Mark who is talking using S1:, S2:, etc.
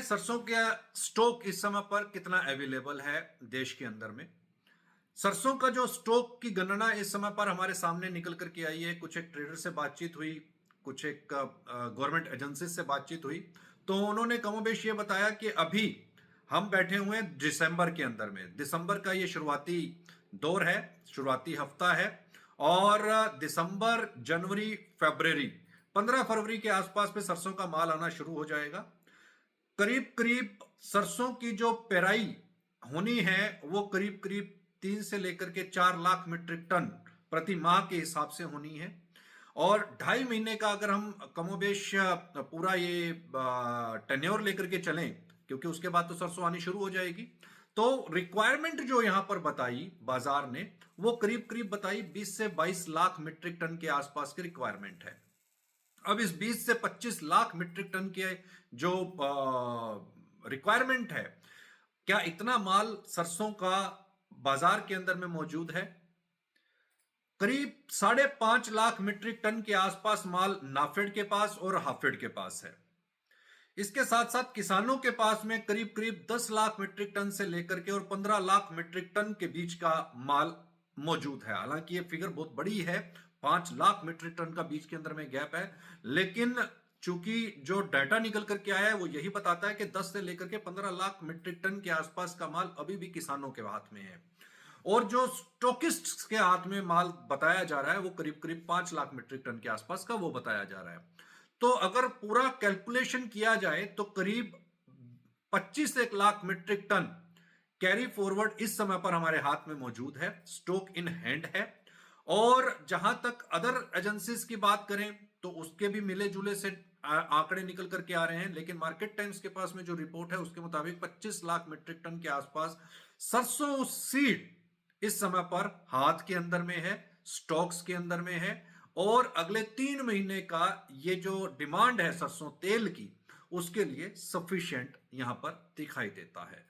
S1: सरसों का स्टॉक इस समय पर कितना अवेलेबल है देश के अंदर में। सरसों का जो स्टॉक की गणना इस समय पर हमारे सामने निकल करके आई है। कुछ एक ट्रेडर से बातचीत हुई, कुछ एक गवर्नमेंट एजेंसी से बातचीत हुई, तो उन्होंने कमोबेश ये बताया कि अभी हम बैठे हुए हैं दिसंबर के अंदर में। दिसंबर का ये शुरुआती दौर है, शुरुआती हफ्ता है, और दिसंबर, जनवरी, फरवरी, 15 फरवरी के आसपास में सरसों का माल आना शुरू हो जाएगा। करीब करीब सरसों की जो पेराई होनी है वो करीब करीब 3 से लेकर के 4 लाख मीट्रिक टन प्रति माह के हिसाब से होनी है। और 2.5 महीने का अगर हम कमोबेश पूरा ये टेन्योर लेकर के चलें, क्योंकि उसके बाद तो सरसों आनी शुरू हो जाएगी, तो रिक्वायरमेंट जो यहां पर बताई बाजार ने, वो करीब करीब बताई 20 से 22 लाख मीट्रिक टन के आसपास की रिक्वायरमेंट है। अब इस 20 से 25 लाख मीट्रिक टन के जो रिक्वायरमेंट है, क्या इतना माल सरसों का बाजार के अंदर में मौजूद है? करीब 5.5 लाख मीट्रिक टन के आसपास माल नाफेड के पास और हाफेड के पास है। इसके साथ साथ किसानों के पास में करीब करीब 10 लाख मीट्रिक टन से लेकर के और 15 लाख मीट्रिक टन के बीच का माल मौजूद है। हालांकि ये फिगर बहुत बड़ी है, 5 लाख मीट्रिक टन का बीच के अंदर में गैप है, लेकिन चूंकि जो डाटा निकल करके आया है वो यही बताता है कि 10 से लेकर के 15 लाख मीट्रिक टन के आसपास का माल अभी भी किसानों के हाथ में है। और जो स्टॉकिस्ट के हाथ में माल बताया जा रहा है वो करीब करीब 5 लाख मीट्रिक टन के आसपास का वो बताया जा रहा है। तो अगर पूरा कैलकुलेशन किया जाए तो करीब 25 से 1 lakh metric ton carry forward इस समय पर हमारे हाथ में मौजूद है, स्टॉक इन हैंड है। और जहां तक अदर एजेंसीज की बात करें तो उसके भी मिले जुले से आंकड़े निकल करके आ रहे हैं, लेकिन मार्केट टाइम्स के पास में जो रिपोर्ट है उसके मुताबिक 25 लाख मीट्रिक टन के आसपास सरसों सीड इस समय पर हाथ के अंदर में है, स्टॉक्स के अंदर में है। और अगले 3 महीने का ये जो डिमांड है सरसों तेल की, उसके लिए सफिशिएंट यहां पर दिखाई देता है।